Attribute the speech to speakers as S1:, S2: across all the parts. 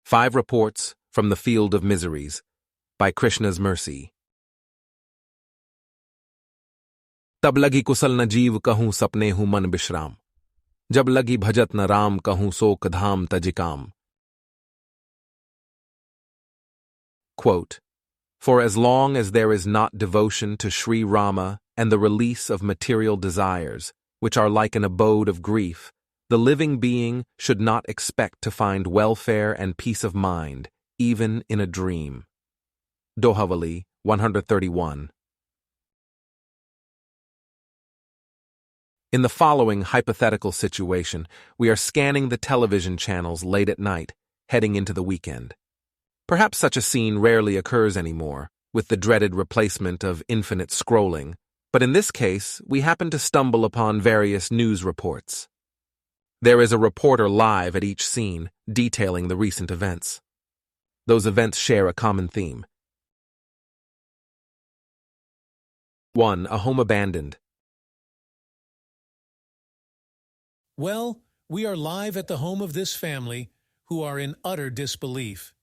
S1: 5 Reports from the Field of Miseries by Krishna's Mercy. तब लगी कुशल न जीव कहूँ सपने हूँ मन विश्राम, जब लगी भजत न राम कहूँ शोक धाम तजिकाम. Quote, for as long as there is not devotion to Shri Rama and the release of material desires, which are like an abode of grief, the living being should not expect to find welfare and peace of mind, even in a dream. Dohavali 131. In the following hypothetical situation, we are scanning the television channels late at night, heading into the weekend. Perhaps such a scene rarely occurs anymore, with the dreaded replacement of infinite scrolling, but in this case, we happen to stumble upon various news reports. There is a reporter live at each scene, detailing the recent events. Those events share a common theme. 1. A home abandoned.
S2: Well, we are live at the home of this family, who are in utter disbelief.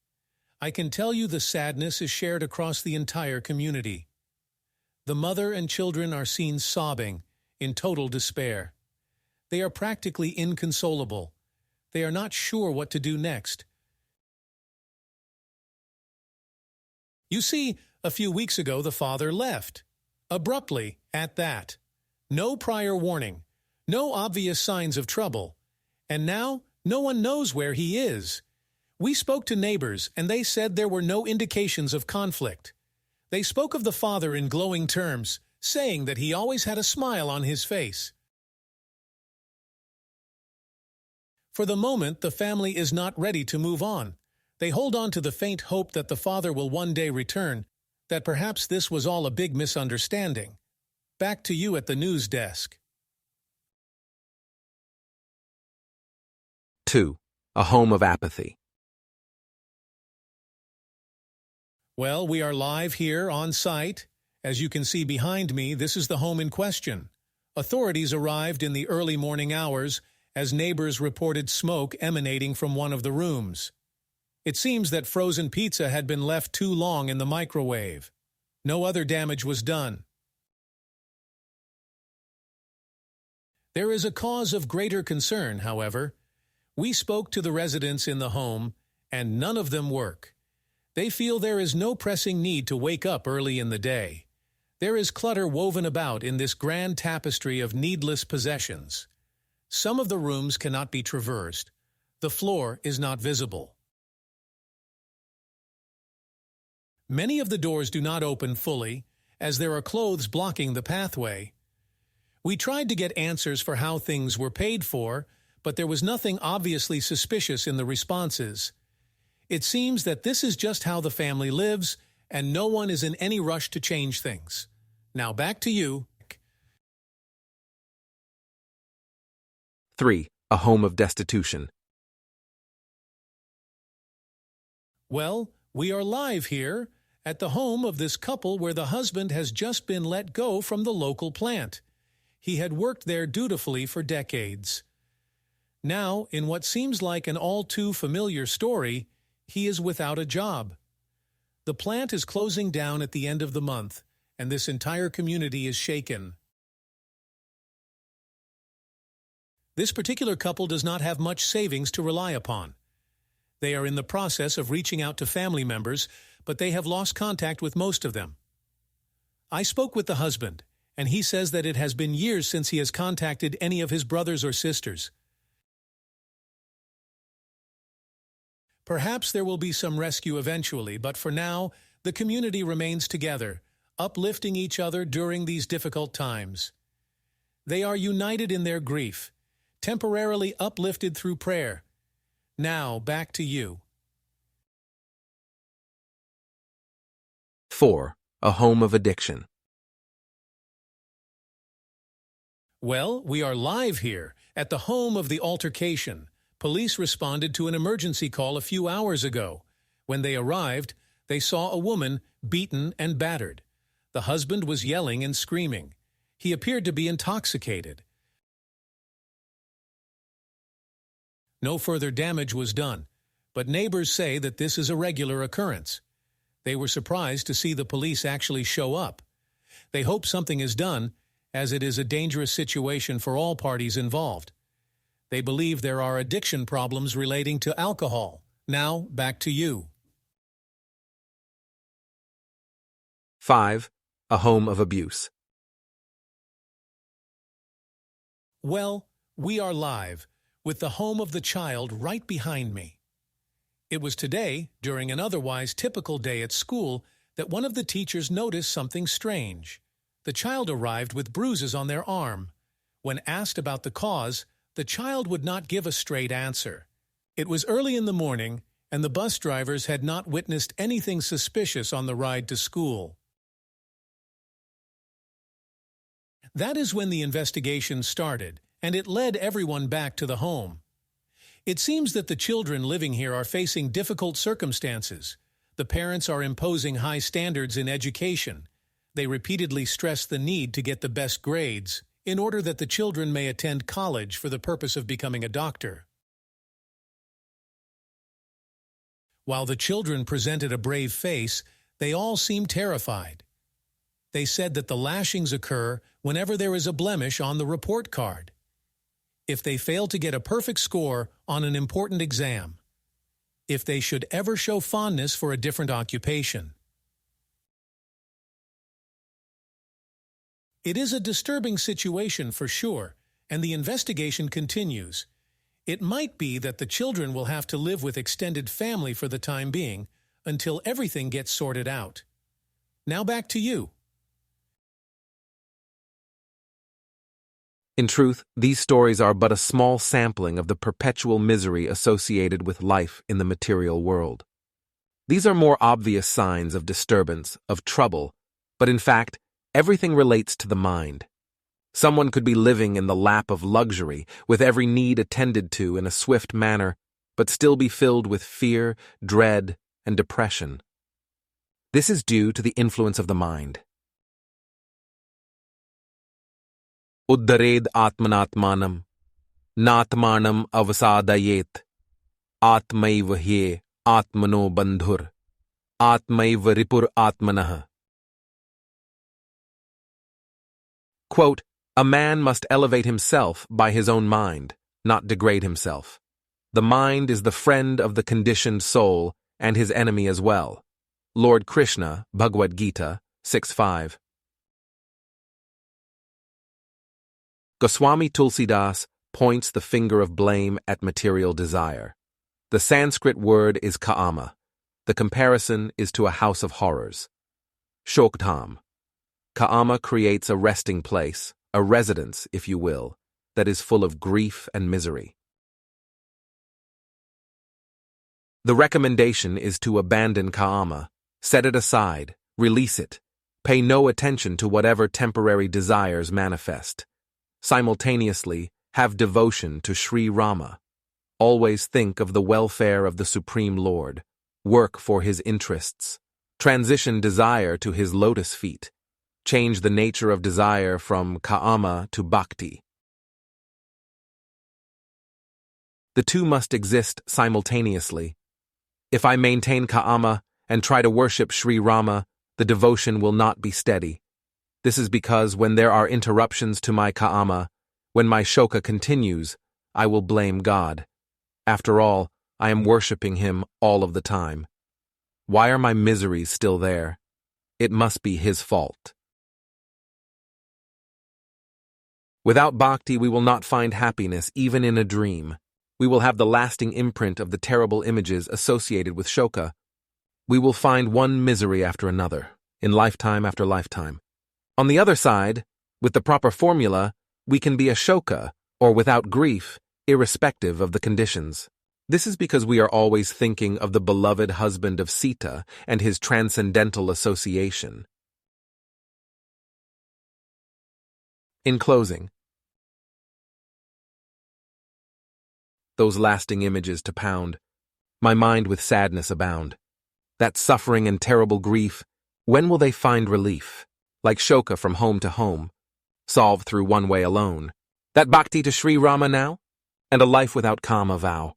S2: I can tell you the sadness is shared across the entire community. The mother and children are seen sobbing, in total despair. They are practically inconsolable. They are not sure what to do next. You see, a few weeks ago the father left. Abruptly, at that. No prior warning. No obvious signs of trouble. And now, no one knows where he is. We spoke to neighbors, and they said there were no indications of conflict. They spoke of the father in glowing terms, saying that he always had a smile on his face. For the moment, the family is not ready to move on. They hold on to the faint hope that the father will one day return, that perhaps this was all a big misunderstanding. Back to you at the news desk.
S1: 2. A home of apathy.
S2: Well, we are live here on site. As you can see behind me, this is the home in question. Authorities arrived in the early morning hours as neighbors reported smoke emanating from one of the rooms. It seems that frozen pizza had been left too long in the microwave. No other damage was done. There is a cause of greater concern, however. We spoke to the residents in the home, and none of them work. They feel there is no pressing need to wake up early in the day. There is clutter woven about in this grand tapestry of needless possessions. Some of the rooms cannot be traversed. The floor is not visible. Many of the doors do not open fully, as there are clothes blocking the pathway. We tried to get answers for how things were paid for, but there was nothing obviously suspicious in the responses. It seems that this is just how the family lives, and no one is in any rush to change things. Now back to you.
S1: 3. A home of destitution.
S2: Well, we are live here at the home of this couple where the husband has just been let go from the local plant. He had worked there dutifully for decades. Now, in what seems like an all-too-familiar story, he is without a job. The plant is closing down at the end of the month, and this entire community is shaken. This particular couple does not have much savings to rely upon. They are in the process of reaching out to family members, but they have lost contact with most of them. I spoke with the husband, and he says that it has been years since he has contacted any of his brothers or sisters. Perhaps there will be some rescue eventually, but for now, the community remains together, uplifting each other during these difficult times. They are united in their grief, temporarily uplifted through prayer. Now, back to you.
S1: 4. A home of addiction.
S2: Well, we are live here at the home of the altercation. Police responded to an emergency call a few hours ago. When they arrived, they saw a woman beaten and battered. The husband was yelling and screaming. He appeared to be intoxicated. No further damage was done. but neighbors say that this is a regular occurrence. They were surprised to see the police actually show up. They hope something is done, as it is a dangerous situation for all parties involved. They believe there are addiction problems relating to alcohol. Now, back to you.
S1: 5. A home of abuse.
S2: Well, we are live, with the home of the child right behind me. It was today, during an otherwise typical day at school, that one of the teachers noticed something strange. The child arrived with bruises on their arm. When asked about the cause, the child would not give a straight answer. It was early in the morning, and the bus drivers had not witnessed anything suspicious on the ride to school. That is when the investigation started, and it led everyone back to the home. It seems that the children living here are facing difficult circumstances. The parents are imposing high standards in education. They repeatedly stress the need to get the best grades in order that the children may attend college for the purpose of becoming a doctor. While the children presented a brave face, they all seemed terrified. They said that the lashings occur whenever there is a blemish on the report card. If they fail to get a perfect score on an important exam. If they should ever show fondness for a different occupation. It is a disturbing situation for sure, and the investigation continues. It might be that the children will have to live with extended family for the time being until everything gets sorted out. Now back to you.
S1: In truth, these stories are but a small sampling of the perpetual misery associated with life in the material world. These are more obvious signs of disturbance, of trouble, but in fact, everything relates to the mind. Someone could be living in the lap of luxury, with every need attended to in a swift manner, but still be filled with fear, dread, and depression. This is due to the influence of the mind. Uddared atmanatmanam, natmanam avasadayet, atmaiva hye atmano bandhur, atmaiva ripur atmanah. Quote, a man must elevate himself by his own mind, not degrade himself. The mind is the friend of the conditioned soul and his enemy as well. Lord Krishna, Bhagavad-gita, 6.5. Goswami Tulsidas points the finger of blame at material desire. The Sanskrit word is ka'ama. The comparison is to a house of horrors. Shokdham. Ka'ama creates a resting place, a residence, if you will, that is full of grief and misery. The recommendation is to abandon ka'ama, set it aside, release it, pay no attention to whatever temporary desires manifest. Simultaneously, have devotion to Shri Rama. Always think of the welfare of the Supreme Lord. Work for his interests. Transition desire to his lotus feet. Change the nature of desire from ka'ama to bhakti. The two must exist simultaneously. If I maintain ka'ama and try to worship Shri Rama, the devotion will not be steady. This is because when there are interruptions to my ka'ama, when my shoka continues, I will blame God. After all, I am worshipping him all of the time. Why are my miseries still there? It must be his fault. Without bhakti, we will not find happiness even in a dream. We will have the lasting imprint of the terrible images associated with shoka. We will find one misery after another, in lifetime after lifetime. On the other side, with the proper formula, we can be a shoka, or without grief, irrespective of the conditions. This is because we are always thinking of the beloved husband of Sita and his transcendental association. In closing, those lasting images to pound, my mind with sadness abound. That suffering and terrible grief, when will they find relief? Like shoka from home to home, solved through one way alone. That bhakti to Shri Rama now, and a life without kama vow.